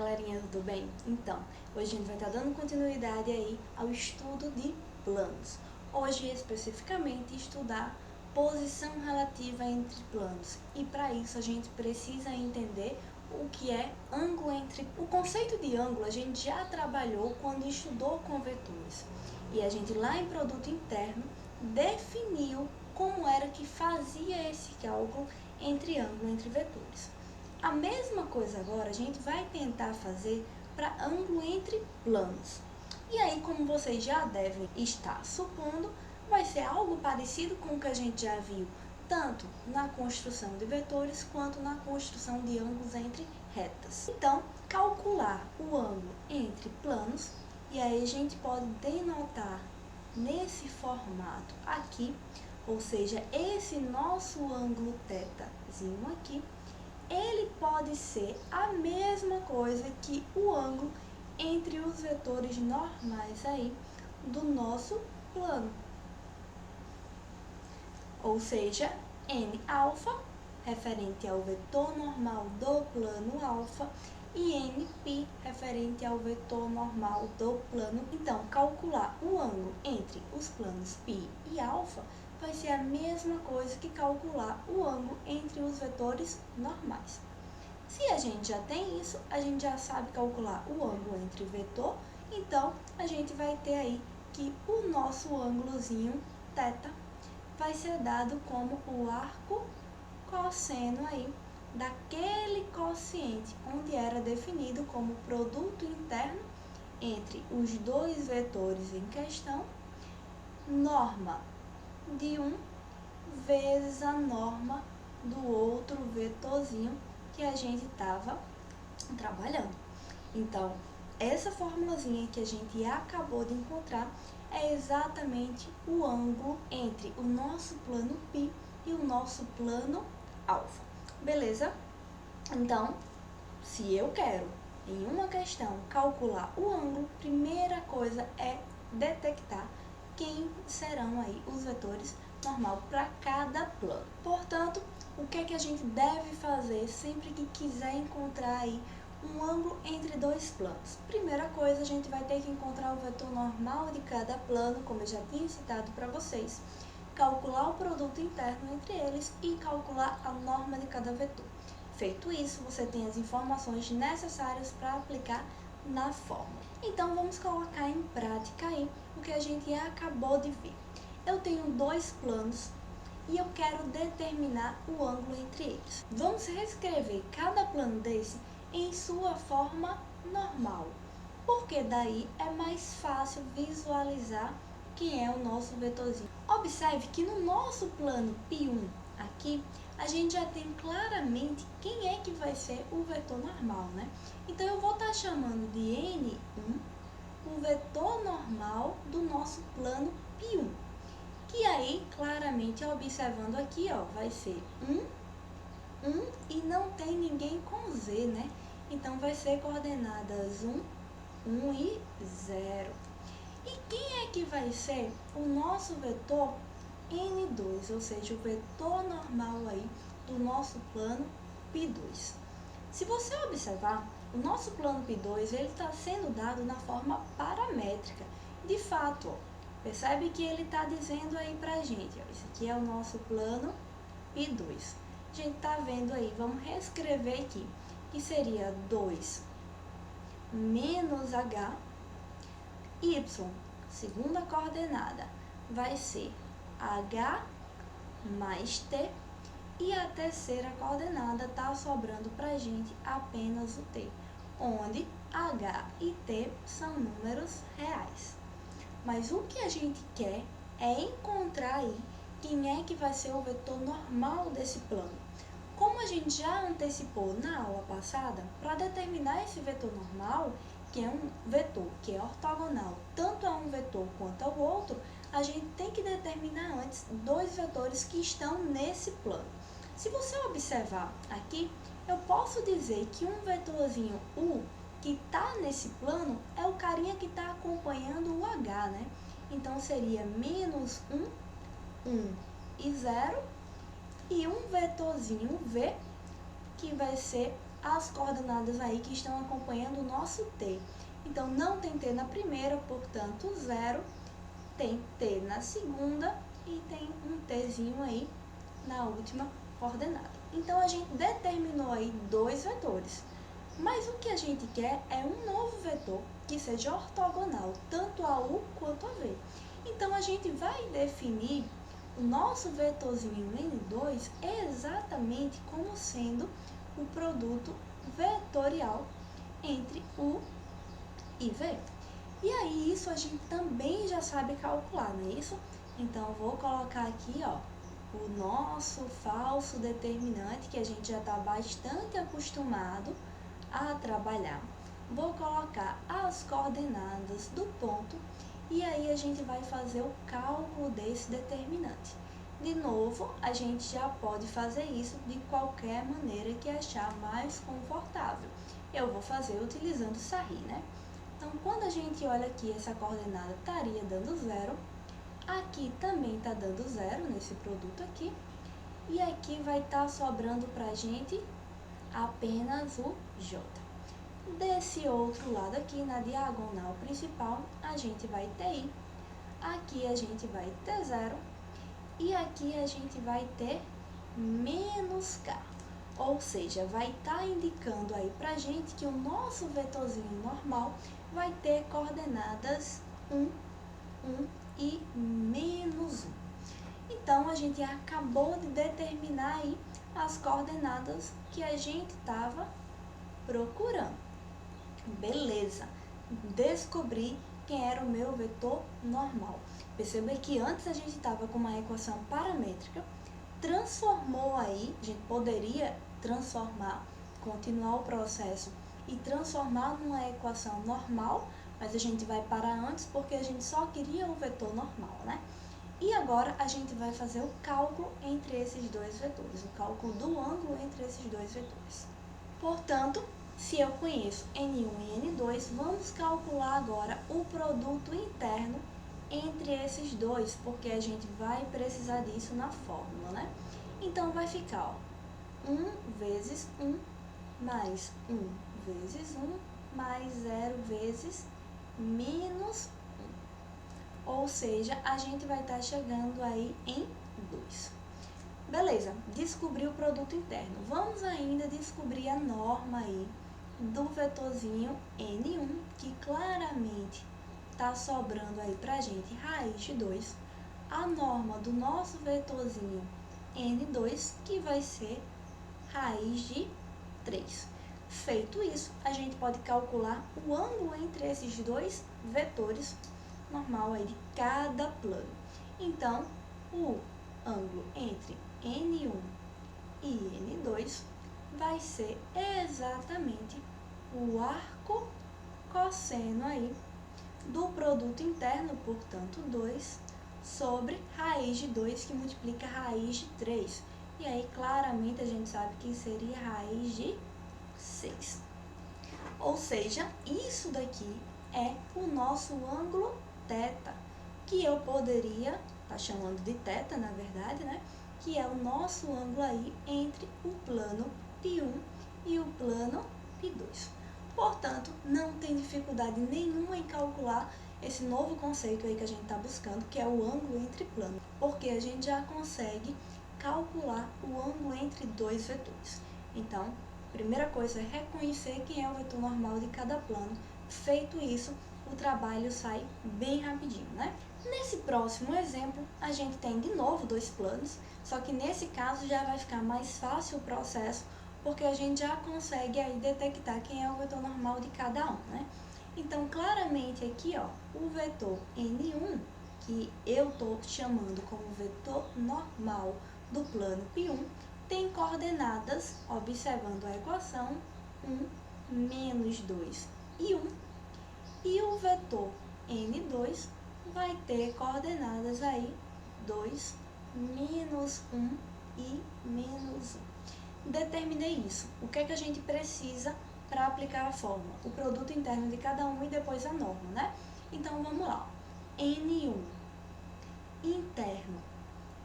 galerinha, tudo bem? Então, hoje a gente vai estar dando continuidade aí ao estudo de planos. Hoje, especificamente, estudar posição relativa entre planos. E para isso a gente precisa entender o que é ângulo entre... O conceito de ângulo a gente já trabalhou quando estudou com vetores. E a gente lá em produto interno definiu como era que fazia esse cálculo entre ângulo entre vetores. A mesma coisa agora a gente vai tentar fazer para ângulo entre planos. E aí, como vocês já devem estar supondo, vai ser algo parecido com o que a gente já viu, tanto na construção de vetores quanto na construção de ângulos entre retas. Então, calcular o ângulo entre planos, e aí a gente pode denotar nesse formato aqui, ou seja, esse nosso ângulo θzinho aqui, ele pode ser a mesma coisa que o ângulo entre os vetores normais aí do nosso plano. Ou seja, N-alfa, referente ao vetor normal do plano alfa, e Nπ, referente ao vetor normal do plano. Então, calcular o ângulo entre os planos π e alfa vai ser a mesma coisa que calcular o ângulo entre os vetores normais. Se a gente já tem isso, a gente já sabe calcular o ângulo entre vetor, então a gente vai ter aí que o nosso ângulozinho θ vai ser dado como o arco cosseno aí daquele quociente, onde era definido como produto interno entre os dois vetores em questão, norma de um vezes a norma do outro vetorzinho que a gente estava trabalhando. Então, essa formulazinha que a gente acabou de encontrar é exatamente o ângulo entre o nosso plano π e o nosso plano alfa. Beleza? Então, se eu quero, em uma questão, calcular o ângulo, primeira coisa é detectar quem serão aí os vetores normal para cada plano. Portanto, o que é que a gente deve fazer sempre que quiser encontrar aí um ângulo entre dois planos? Primeira coisa, a gente vai ter que encontrar o vetor normal de cada plano, como eu já tinha citado para vocês, calcular o produto interno entre eles e calcular a norma de cada vetor. Feito isso, você tem as informações necessárias para aplicar na fórmula. Então, vamos colocar em prática aí o que a gente acabou de ver. Eu tenho dois planos e eu quero determinar o ângulo entre eles. Vamos reescrever cada plano desse em sua forma normal, porque daí é mais fácil visualizar quem é o nosso vetorzinho. Observe que no nosso plano π1 aqui, a gente já tem claramente quem é que vai ser o vetor normal, né? Então, eu vou estar chamando de N1 o vetor normal do nosso plano π1. Que aí, claramente, observando aqui, ó, vai ser 1 e não tem ninguém com Z, né? Então, vai ser coordenadas 1 e 0. E quem é que vai ser o nosso vetor N2, ou seja, o vetor normal aí do nosso plano π2? Se você observar, o nosso plano π2 ele está sendo dado na forma paramétrica. De fato, ó, percebe que ele está dizendo aí pra gente, ó, esse aqui é o nosso plano π2. A gente está vendo aí, vamos reescrever aqui, que seria 2 menos h, y, segunda coordenada, vai ser h mais t, e a terceira coordenada está sobrando para a gente apenas o t, onde h e t são números reais. Mas o que a gente quer é encontrar aí quem é que vai ser o vetor normal desse plano. Como a gente já antecipou na aula passada, para determinar esse vetor normal, que é um vetor que é ortogonal tanto a um vetor quanto ao outro, a gente tem que determinar antes dois vetores que estão nesse plano. Se você observar aqui, eu posso dizer que um vetorzinho U que está nesse plano é o carinha que está acompanhando o H, né? Então, seria menos 1 e 0, e um vetorzinho V, que vai ser as coordenadas aí que estão acompanhando o nosso t. Então, não tem t na primeira, portanto, 0. Tem t na segunda e tem um tzinho aí na última coordenada. Então, a gente determinou aí 2 vetores. Mas o que a gente quer é um novo vetor que seja ortogonal, tanto a U quanto a V. Então, a gente vai definir o nosso vetorzinho N2 exatamente como sendo o produto vetorial entre U e V. E aí, isso a gente também já sabe calcular, não é isso? Então, eu vou colocar aqui, ó, o nosso falso determinante, que a gente já está bastante acostumado a trabalhar. Vou colocar as coordenadas do ponto e aí a gente vai fazer o cálculo desse determinante. De novo, a gente já pode fazer isso de qualquer maneira que achar mais confortável. Eu vou fazer utilizando Sarri, né? Então, quando a gente olha aqui, essa coordenada estaria dando 0. Aqui também está dando 0 nesse produto aqui. E aqui vai estar sobrando para a gente apenas o J. Desse outro lado aqui, na diagonal principal, a gente vai ter I. Aqui a gente vai ter 0. E aqui a gente vai ter menos K. Ou seja, vai estar indicando aí pra gente que o nosso vetorzinho normal vai ter coordenadas 1, 1 e menos 1. Então, a gente acabou de determinar aí as coordenadas que a gente estava procurando. Beleza, descobri quem era o meu vetor normal. Perceba que antes a gente estava com uma equação paramétrica, transformou aí, a gente poderia transformar, continuar o processo e transformar numa equação normal, mas a gente vai parar antes porque a gente só queria o vetor normal, né? E agora a gente vai fazer o cálculo entre esses dois vetores, o cálculo do ângulo entre esses dois vetores. Portanto, se eu conheço N1 e N2, vamos calcular agora o produto interno entre esses dois, porque a gente vai precisar disso na fórmula, né? Então, vai ficar, ó, 1 vezes 1 mais 1 vezes 1 mais 0 vezes menos 1. Ou seja, a gente vai estar chegando aí em 2. Beleza, descobri o produto interno. Vamos ainda descobrir a norma aí do vetorzinho N1, que claramente está sobrando aí pra gente raiz de 2. A norma do nosso vetorzinho N2, que vai ser raiz de 3. Feito isso, a gente pode calcular o ângulo entre esses dois vetores normal aí de cada plano. Então, o ângulo entre N1 e N2 vai ser exatamente o arco cosseno aí do produto interno, portanto, 2, sobre raiz de 2, que multiplica raiz de 3. E aí, claramente, a gente sabe que seria raiz de 6. Ou seja, isso daqui é o nosso ângulo θ, que eu poderia estar chamando de θ, na verdade, né? Que é o nosso ângulo aí entre o plano π1 e o plano π2. Portanto, não tem dificuldade nenhuma em calcular esse novo conceito aí que a gente está buscando, que é o ângulo entre planos, porque a gente já consegue calcular o ângulo entre dois vetores. Então, a primeira coisa é reconhecer quem é o vetor normal de cada plano. Feito isso, o trabalho sai bem rapidinho, né? Nesse próximo exemplo, a gente tem de novo dois planos, só que nesse caso já vai ficar mais fácil o processo, porque a gente já consegue aí detectar quem é o vetor normal de cada um, né? Então, claramente aqui, ó, o vetor N1, que eu estou chamando como vetor normal do plano π1, tem coordenadas, observando a equação, 1, menos 2 e 1. E o vetor N2 vai ter coordenadas aí 2, menos 1 e menos 1. Determinei isso. O que é que a gente precisa para aplicar a fórmula? O produto interno de cada um e depois a norma, né? Então, vamos lá. N1 interno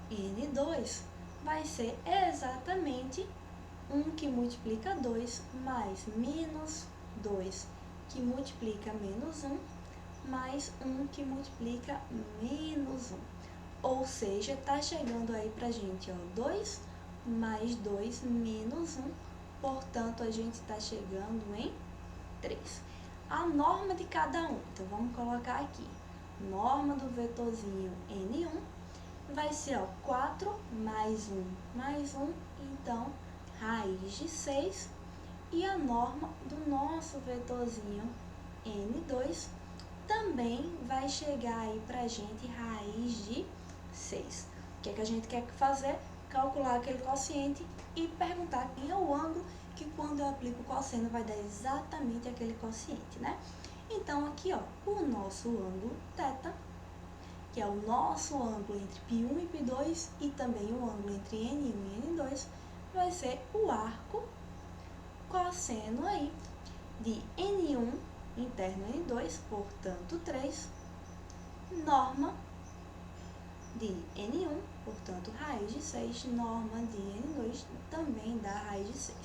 N2 vai ser exatamente 1 que multiplica 2, mais menos 2 que multiplica menos 1, mais 1 que multiplica menos 1. Ou seja, está chegando aí para a gente, ó, 2 mais 2 menos 1, portanto, a gente está chegando em 3. A norma de cada um, então vamos colocar aqui, norma do vetorzinho N1 vai ser, ó, 4 mais 1, então, raiz de 6, e a norma do nosso vetorzinho N2 também vai chegar aí pra gente raiz de 6. O que é que a gente quer fazer? Calcular aquele quociente e perguntar quem é o ângulo que quando eu aplico o cosseno vai dar exatamente aquele quociente, né? Então, aqui, ó, o nosso ângulo θ, que é o nosso ângulo entre π1 e π2 e também o ângulo entre N1 e N2, vai ser o arco cosseno aí de N1 interno N2, portanto 3, norma de N1, portanto raiz de 6, norma de N2 também dá raiz de 6.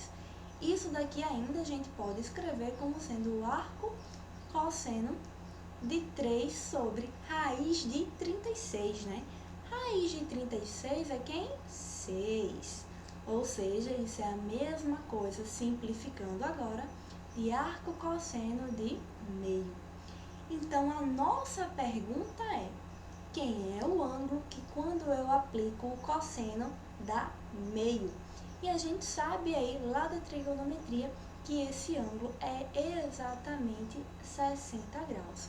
Isso daqui ainda a gente pode escrever como sendo o arco cosseno de 3 sobre raiz de 36, né? Raiz de 36 é quem? 6. Ou seja, isso é a mesma coisa, simplificando agora, de arco cosseno de meio. Então, a nossa pergunta é, quem é o ângulo que quando eu aplico o cosseno dá meio? E a gente sabe aí, lá da trigonometria, que esse ângulo é exatamente 60 graus.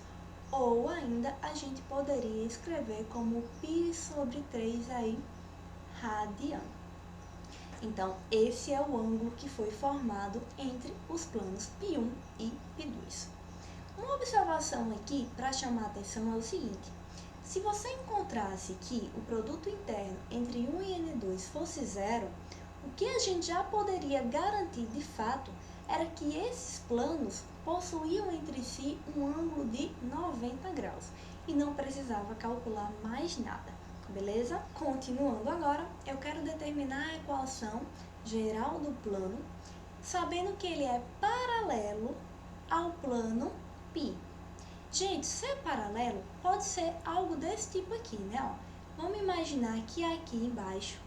Ou ainda, a gente poderia escrever como π sobre 3 aí, radiano. Então, esse é o ângulo que foi formado entre os planos π1 e π2. Uma observação aqui para chamar a atenção é o seguinte: se você encontrasse que o produto interno entre 1 e N2 fosse zero, o que a gente já poderia garantir de fato era que esses planos possuíam entre si um ângulo de 90 graus e não precisava calcular mais nada. Beleza? Continuando agora, eu quero determinar a equação geral do plano, sabendo que ele é paralelo ao plano π. Gente, ser paralelo pode ser algo desse tipo aqui, né? Ó, vamos imaginar que aqui embaixo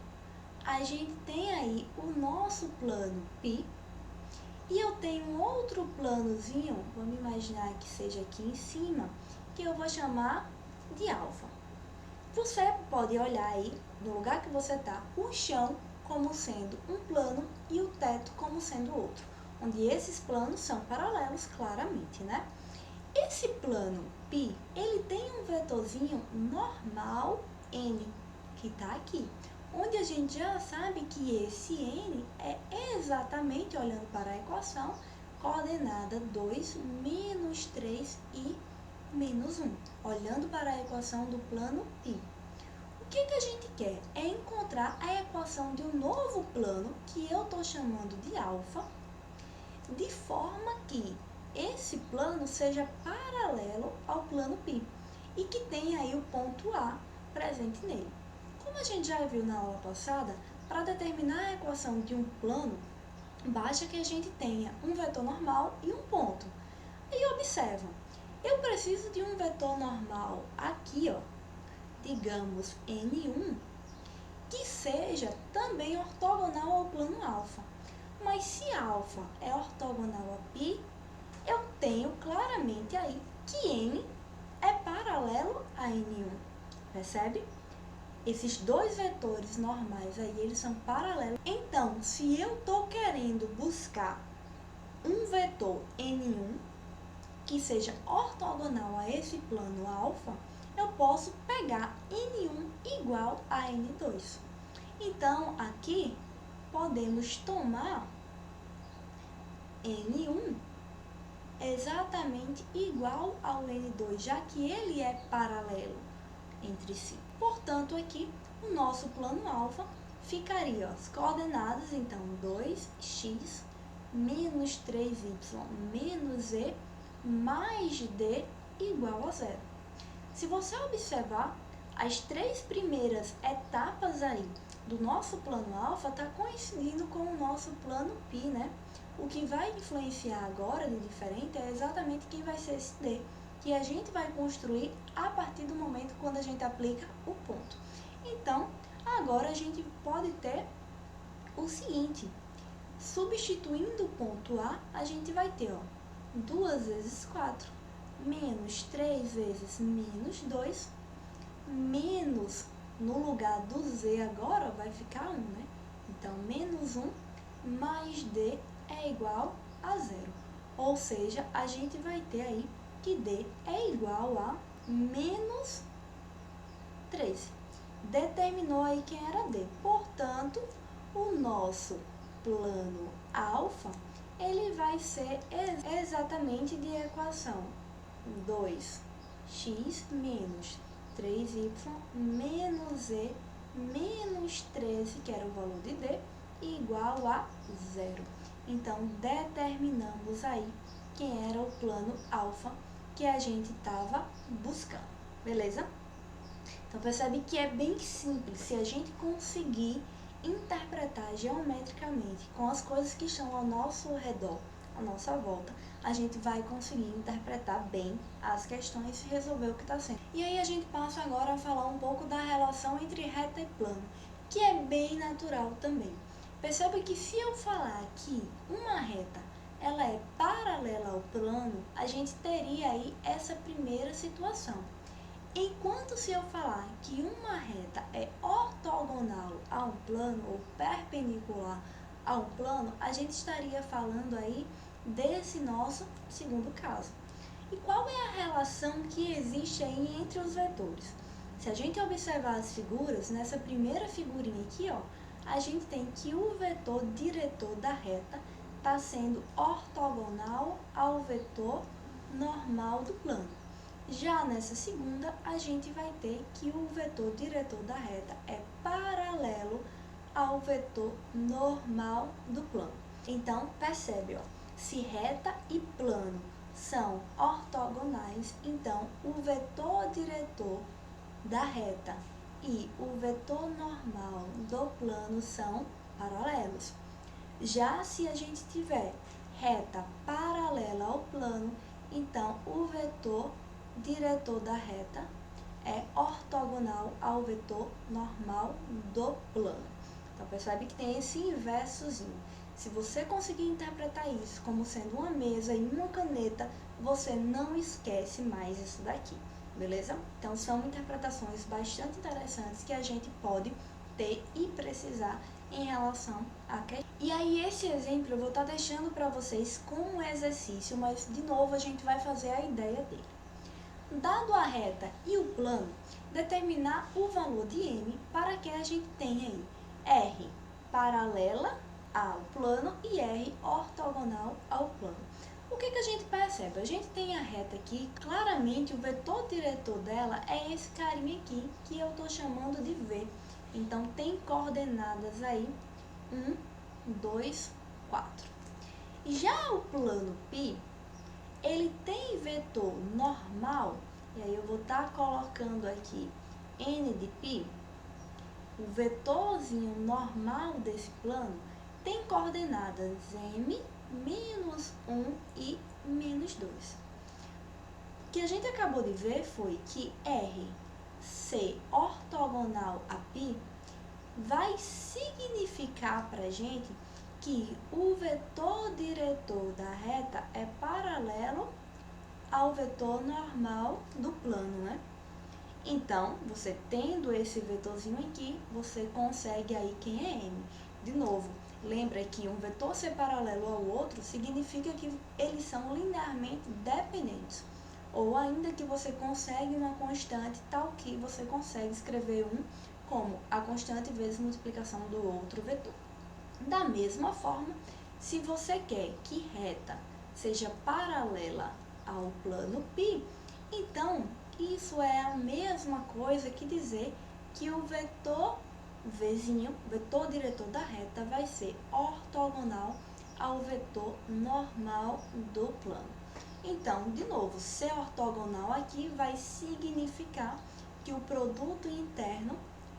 a gente tem aí o nosso plano π e eu tenho um outro planozinho, vamos imaginar que seja aqui em cima, que eu vou chamar de alfa. Você pode olhar aí, no lugar que você está, o chão como sendo um plano e o teto como sendo outro, onde esses planos são paralelos claramente, né? Esse plano π, ele tem um vetorzinho normal n, que está aqui, onde a gente já sabe que esse n é exatamente, olhando para a equação, coordenada 2, menos 3 e menos 1, olhando para a equação do plano π. O que a gente quer é encontrar a equação de um novo plano, que eu estou chamando de alfa, de forma que esse plano seja paralelo ao plano π e que tenha aí o ponto A presente nele. Como a gente já viu na aula passada, para determinar a equação de um plano, basta que a gente tenha um vetor normal e um ponto. E observa, eu preciso de um vetor normal aqui, ó, digamos N1, que seja também ortogonal ao plano alfa. Mas se alfa é ortogonal a π, eu tenho claramente aí que N é paralelo a N1. Percebe? Esses dois vetores normais aí, eles são paralelos. Então, se eu estou querendo buscar um vetor N1 que seja ortogonal a esse plano alfa, eu posso pegar N1 igual a N2. Então, aqui, podemos tomar N1 exatamente igual ao N2, já que ele é paralelo entre si. Portanto, aqui, o nosso plano alfa ficaria, ó, as coordenadas, então, 2x menos 3y menos e mais d igual a zero. Se você observar, as três primeiras etapas aí do nosso plano alfa está coincidindo com o nosso plano π, né? O que vai influenciar agora de diferente é exatamente quem vai ser esse D, que a gente vai construir a partir do momento quando a gente aplica o ponto. Então, agora a gente pode ter o seguinte, substituindo o ponto A gente vai ter, ó, 2 vezes 4, menos 3 vezes menos 2, menos, no lugar do Z agora vai ficar 1, né? Então, menos 1 mais D é igual a 0. Ou seja, a gente vai ter aí que D é igual a menos 13. Determinou aí quem era D. Portanto, o nosso plano alfa, ele vai ser exatamente de equação 2x menos 3y menos e menos 13, que era o valor de D, igual a 0. Então, determinamos aí quem era o plano alfa que a gente estava buscando, beleza? Então, percebe que é bem simples. Se a gente conseguir interpretar geometricamente com as coisas que estão ao nosso redor, à nossa volta, a gente vai conseguir interpretar bem as questões e resolver o que está sendo. E aí a gente passa agora a falar um pouco da relação entre reta e plano, que é bem natural também. Percebe que se eu falar que uma reta ela é paralela ao plano, a gente teria aí essa primeira situação. Enquanto se eu falar que uma reta é ortogonal a um plano ou perpendicular a um plano, a gente estaria falando aí desse nosso segundo caso. E qual é a relação que existe aí entre os vetores? Se a gente observar as figuras, nessa primeira figurinha aqui, ó, a gente tem que o vetor diretor da reta está sendo ortogonal ao vetor normal do plano. Já nessa segunda, a gente vai ter que o vetor diretor da reta é paralelo ao vetor normal do plano. Então, percebe, ó, se reta e plano são ortogonais, então o vetor diretor da reta e o vetor normal do plano são paralelos. Já se a gente tiver reta paralela ao plano, então o vetor diretor da reta é ortogonal ao vetor normal do plano. Então, percebe que tem esse inversozinho. Se você conseguir interpretar isso como sendo uma mesa e uma caneta, você não esquece mais isso daqui, beleza? Então, são interpretações bastante interessantes que a gente pode ter e precisar em relação a questão. E aí, esse exemplo eu vou estar deixando para vocês com um exercício, mas, de novo, a gente vai fazer a ideia dele. Dado a reta e o plano, determinar o valor de M para que a gente tenha aí R paralela ao plano e R ortogonal ao plano. O que a gente percebe? A gente tem a reta aqui, claramente o vetor diretor dela é esse carinha aqui, que eu estou chamando de V. Então, tem coordenadas aí 1, 2, 4. Já o plano π, ele tem vetor normal, e aí eu vou estar colocando aqui n de π, o vetorzinho normal desse plano tem coordenadas m, menos 1 e menos 2. O que a gente acabou de ver foi que R ser ortogonal a π vai significar para a gente que o vetor diretor da reta é paralelo ao vetor normal do plano, né? Então, você tendo esse vetorzinho aqui, você consegue aí quem é M. De novo, lembra que um vetor ser paralelo ao outro significa que eles são linearmente dependentes. Ou ainda que você consegue uma constante tal que você consegue escrever um como a constante vezes multiplicação do outro vetor. Da mesma forma, se você quer que reta seja paralela ao plano π, então isso é a mesma coisa que dizer que o vetor Vzinho, vetor diretor da reta, vai ser ortogonal ao vetor normal do plano. Então, de novo, ser ortogonal aqui vai significar que o produto interno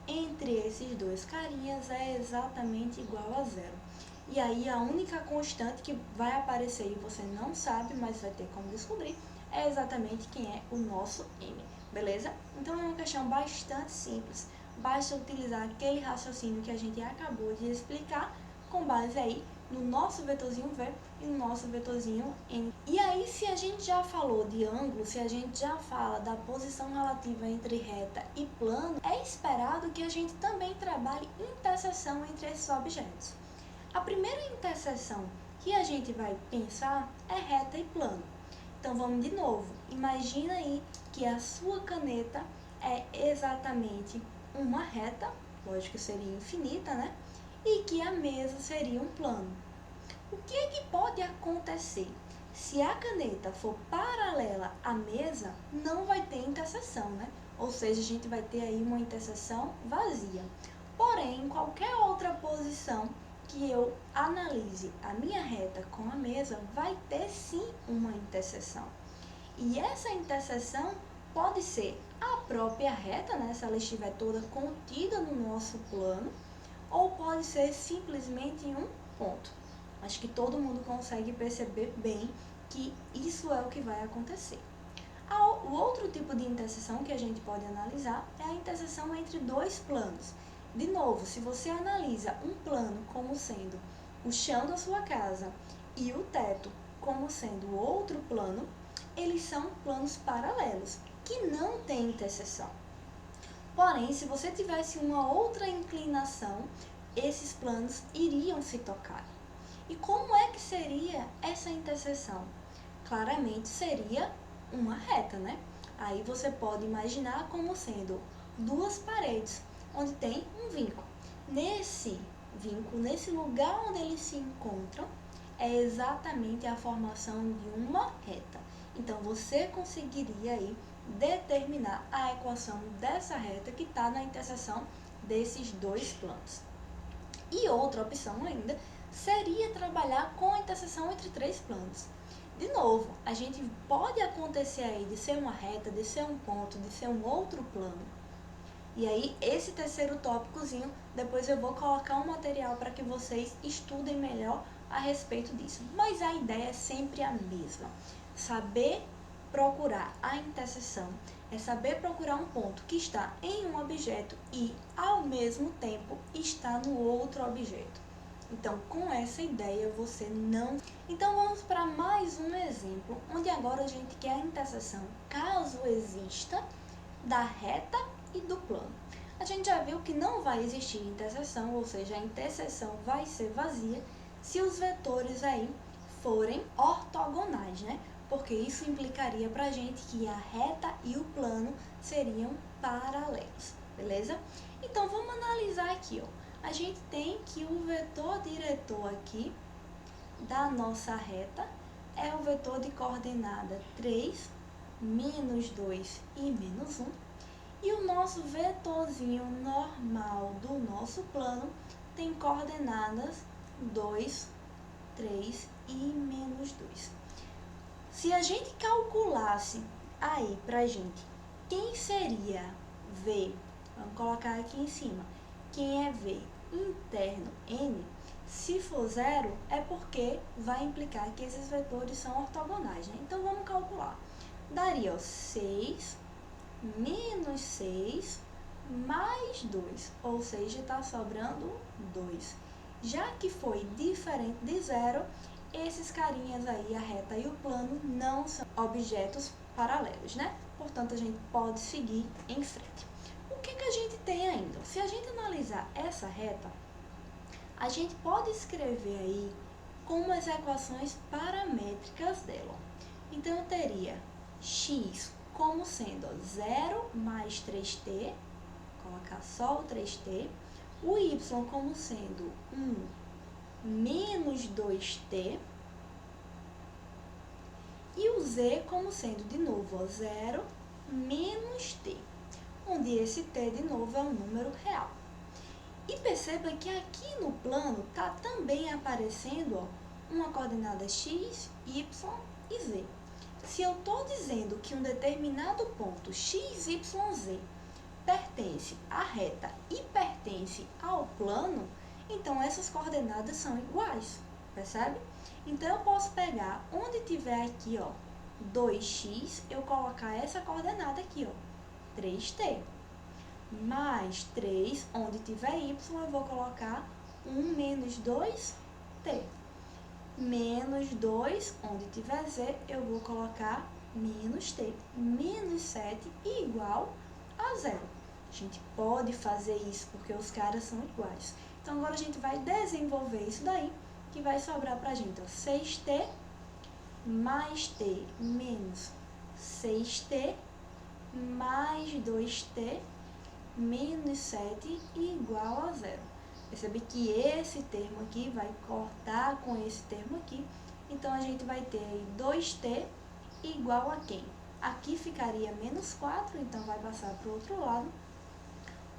entre esses dois carinhas é exatamente igual a zero. E aí a única constante que vai aparecer e você não sabe, mas vai ter como descobrir, é exatamente quem é o nosso m, beleza? Então é uma questão bastante simples, basta utilizar aquele raciocínio que a gente acabou de explicar com base aí no nosso vetorzinho v e no nosso vetorzinho n. E aí, se a gente já falou de ângulo, se a gente já fala da posição relativa entre reta e plano, é esperado que a gente também trabalhe interseção entre esses objetos. A primeira interseção que a gente vai pensar é reta e plano. Então, vamos de novo. Imagina aí que a sua caneta é exatamente uma reta, lógico que seria infinita, né? E que a mesa seria um plano. O que é que pode acontecer? Se a caneta for paralela à mesa, não vai ter interseção, né? Ou seja, a gente vai ter aí uma interseção vazia. Porém, em qualquer outra posição que eu analise a minha reta com a mesa, vai ter sim uma interseção. E essa interseção pode ser a própria reta, né, se ela estiver toda contida no nosso plano, ou pode ser simplesmente um ponto. Acho que todo mundo consegue perceber bem que isso é o que vai acontecer. O outro tipo de interseção que a gente pode analisar é a interseção entre dois planos. De novo, se você analisa um plano como sendo o chão da sua casa e o teto como sendo outro plano, eles são planos paralelos, que não têm interseção. Porém, se você tivesse uma outra inclinação, esses planos iriam se tocar. E como é que seria essa interseção? Claramente seria uma reta, né? Aí você pode imaginar como sendo duas paredes, onde tem um vínculo. Nesse vínculo, nesse lugar onde eles se encontram, é exatamente a formação de uma reta. Então, você conseguiria aí determinar a equação dessa reta que está na interseção desses dois planos. E outra opção ainda seria trabalhar com a interseção entre três planos. De novo, a gente pode acontecer aí de ser uma reta, de ser um ponto, de ser um outro plano. E aí, esse terceiro tópicozinho, depois eu vou colocar um material para que vocês estudem melhor a respeito disso. Mas a ideia é sempre a mesma. Saber procurar a interseção é saber procurar um ponto que está em um objeto e, ao mesmo tempo, está no outro objeto. Então, com essa ideia, você não... Então, vamos para mais um exemplo, onde agora a gente quer a interseção, caso exista, da reta e do plano. A gente já viu que não vai existir interseção, ou seja, a interseção vai ser vazia se os vetores aí forem ortogonais, né? Porque isso implicaria para a gente que a reta e o plano seriam paralelos, beleza? Então, vamos analisar aqui, ó. A gente tem que o vetor diretor aqui da nossa reta é o vetor de coordenada 3, menos 2 e menos 1. E o nosso vetorzinho normal do nosso plano tem coordenadas 2, 3 e menos 2. Se a gente calculasse aí pra gente quem seria V, vamos colocar aqui em cima, quem é V interno N, se for zero é porque vai implicar que esses vetores são ortogonais, né? Então vamos calcular. Daria ó, 6 menos 6 mais 2, ou seja, está sobrando 2. Já que foi diferente de zero, esses carinhas aí, a reta e o plano, não são objetos paralelos, né? Portanto, a gente pode seguir em frente. O que a gente tem ainda? Se a gente analisar essa reta, a gente pode escrever aí como as equações paramétricas dela. Então, eu teria x como sendo 0 mais 3t, colocar só o 3t, o y como sendo 1 menos 2t, e o z como sendo, de novo, 0 menos t, onde esse t, de novo, é um número real. E perceba que aqui no plano está também aparecendo ó, uma coordenada x, y e z. Se eu estou dizendo que um determinado ponto x, y, z pertence à reta e pertence ao plano, então essas coordenadas são iguais, percebe? Então, eu posso pegar onde tiver aqui, ó, 2x, eu colocar essa coordenada aqui, ó, 3t. Mais 3, onde tiver y, eu vou colocar 1 menos 2t. Menos 2, onde tiver z, eu vou colocar menos t. Menos 7 igual a zero. A gente pode fazer isso porque os caras são iguais. Então, agora a gente vai desenvolver isso daí, que vai sobrar pra gente, ó, 6t mais t menos 6t mais 2t menos 7 igual a zero. Percebe que esse termo aqui vai cortar com esse termo aqui. Então, a gente vai ter aí 2t igual a quem? Aqui ficaria menos 4, então vai passar para o outro lado.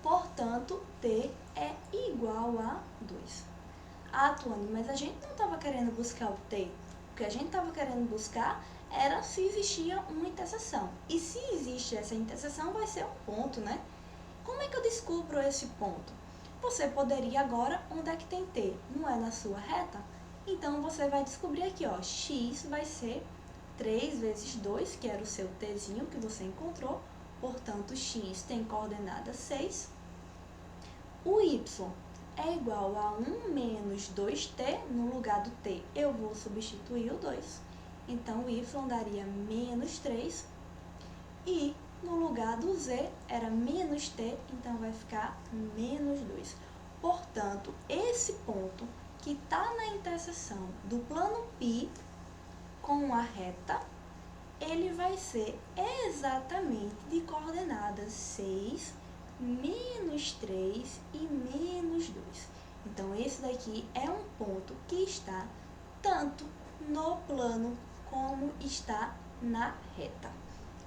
Portanto, t é igual a 2. Ah, Tuane, mas a gente não estava querendo buscar o t. O que a gente estava querendo buscar era se existia uma interseção. E se existe essa interseção, vai ser um ponto, né? Como é que eu descubro esse ponto? Você poderia agora, onde é que tem t? Não é na sua reta? Então, você vai descobrir aqui, ó, x vai ser 3 vezes 2, que era o seu tzinho que você encontrou. Portanto, x tem coordenada 6. O y é igual a 1 menos 2t, no lugar do t eu vou substituir o 2. Então, o y daria menos 3. E no lugar do z era menos t, então vai ficar menos 2. Portanto, esse ponto que está na interseção do plano π com a reta, ele vai ser exatamente de coordenadas 6, menos 3 e menos 2. Então, esse daqui é um ponto que está tanto no plano como está na reta.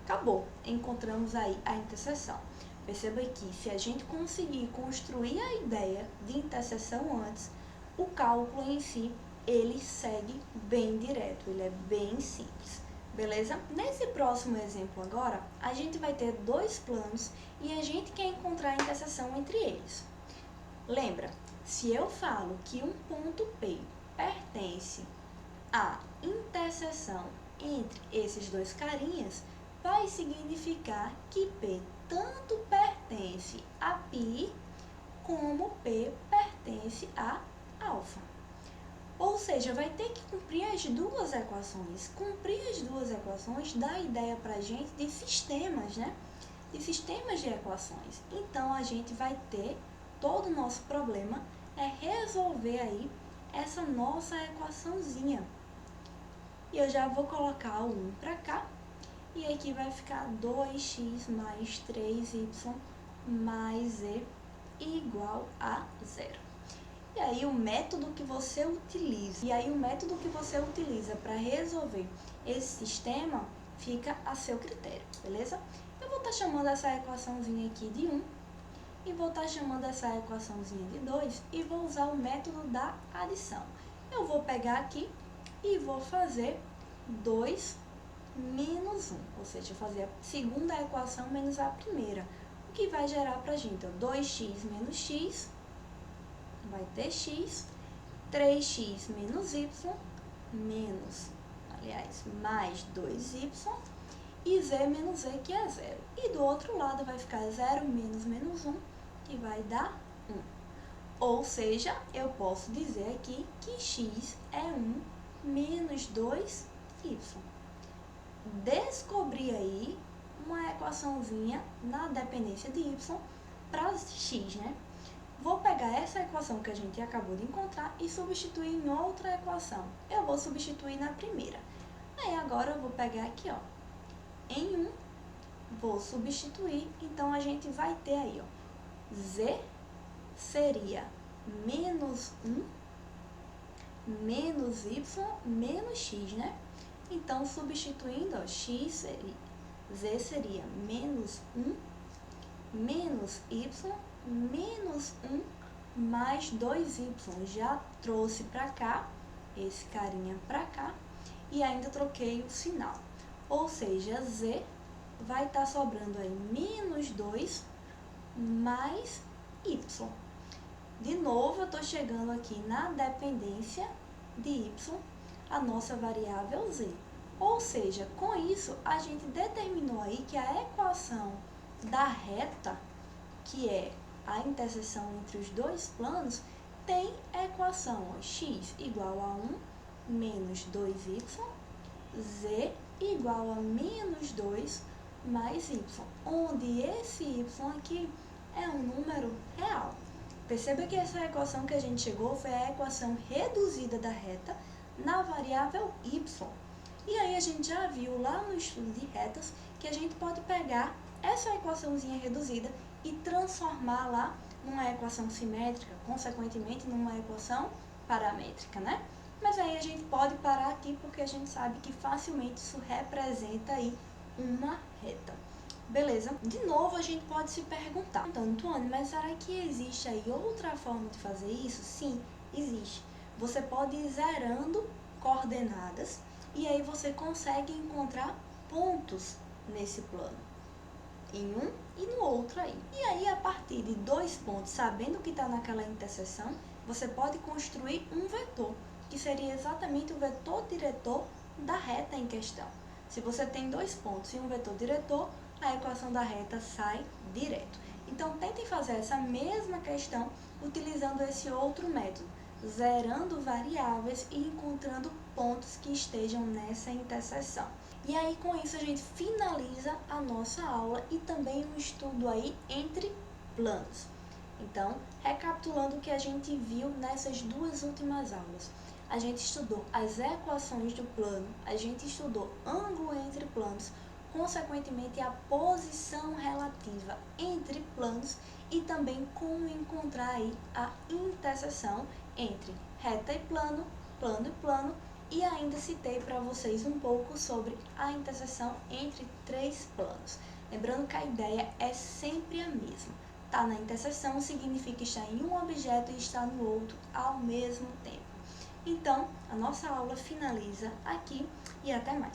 Acabou, encontramos aí a interseção. Perceba que se a gente conseguir construir a ideia de interseção antes, o cálculo em si, ele segue bem direto, ele é bem simples. Beleza? Nesse próximo exemplo agora, a gente vai ter dois planos e a gente quer encontrar a interseção entre eles. Lembra, se eu falo que um ponto P pertence à interseção entre esses dois carinhas, vai significar que P tanto pertence a π como P pertence a alfa. Ou seja, vai ter que cumprir as duas equações. Cumprir as duas equações dá ideia para a gente de sistemas, né? De sistemas de equações. Então, a gente vai ter, todo o nosso problema é resolver aí essa nossa equaçãozinha. E eu já vou colocar o 1 para cá. E aqui vai ficar 2x mais 3y mais z igual a zero. E aí o método que você utiliza, para resolver esse sistema fica a seu critério, beleza? Eu vou estar chamando essa equaçãozinha aqui de 1 e vou estar chamando essa equaçãozinha de 2 e vou usar o método da adição. Eu vou pegar aqui e vou fazer 2 menos 1, ou seja, fazer a segunda equação menos a primeira, o que vai gerar pra gente, ó, 2x menos x, vai ter x, 3x menos y, mais 2y, e z menos z, que é 0. E do outro lado vai ficar 0 menos menos 1, que vai dar 1. Ou seja, eu posso dizer aqui que x é 1 menos 2y. Descobri aí uma equaçãozinha na dependência de y para x, né? Vou pegar essa equação que a gente acabou de encontrar e substituir em outra equação. Eu vou substituir na primeira. Aí agora eu vou pegar aqui, ó, em 1, vou substituir, então a gente vai ter aí, ó, z seria menos 1 menos y menos x, né? Então, substituindo, ó, z seria menos 1 menos y menos 1 mais 2y. Já trouxe para cá, esse carinha para cá, e ainda troquei o sinal. Ou seja, z vai estar sobrando aí menos 2 mais y. De novo, eu estou chegando aqui na dependência de y, a nossa variável z. Ou seja, com isso, a gente determinou aí que a equação da reta, que é a interseção entre os dois planos, tem a equação x igual a 1 menos 2y, z igual a menos 2 mais y, onde esse y aqui é um número real. Perceba que essa equação que a gente chegou foi a equação reduzida da reta na variável y. E aí a gente já viu lá no estudo de retas que a gente pode pegar essa equaçãozinha reduzida e transformar lá numa equação simétrica, consequentemente numa equação paramétrica, né? Mas aí a gente pode parar aqui porque a gente sabe que facilmente isso representa aí uma reta. Beleza? De novo, a gente pode se perguntar, então, Tuane, mas será que existe aí outra forma de fazer isso? Sim, existe. Você pode ir zerando coordenadas e aí você consegue encontrar pontos nesse plano, em um e no outro aí. E aí, a partir de 2 pontos, sabendo que está naquela interseção, você pode construir um vetor, que seria exatamente o vetor diretor da reta em questão. Se você tem 2 pontos e um vetor diretor, a equação da reta sai direto. Então, tentem fazer essa mesma questão utilizando esse outro método, zerando variáveis e encontrando pontos que estejam nessa interseção. E aí, com isso, a gente finaliza a nossa aula e também um estudo aí entre planos. Então, recapitulando o que a gente viu nessas duas últimas aulas. A gente estudou as equações do plano, a gente estudou ângulo entre planos, consequentemente a posição relativa entre planos e também como encontrar aí a interseção entre reta e plano, plano e plano, e ainda citei para vocês um pouco sobre a interseção entre 3 planos. Lembrando que a ideia é sempre a mesma. Estar na interseção significa estar em um objeto e estar no outro ao mesmo tempo. Então, a nossa aula finaliza aqui e até mais.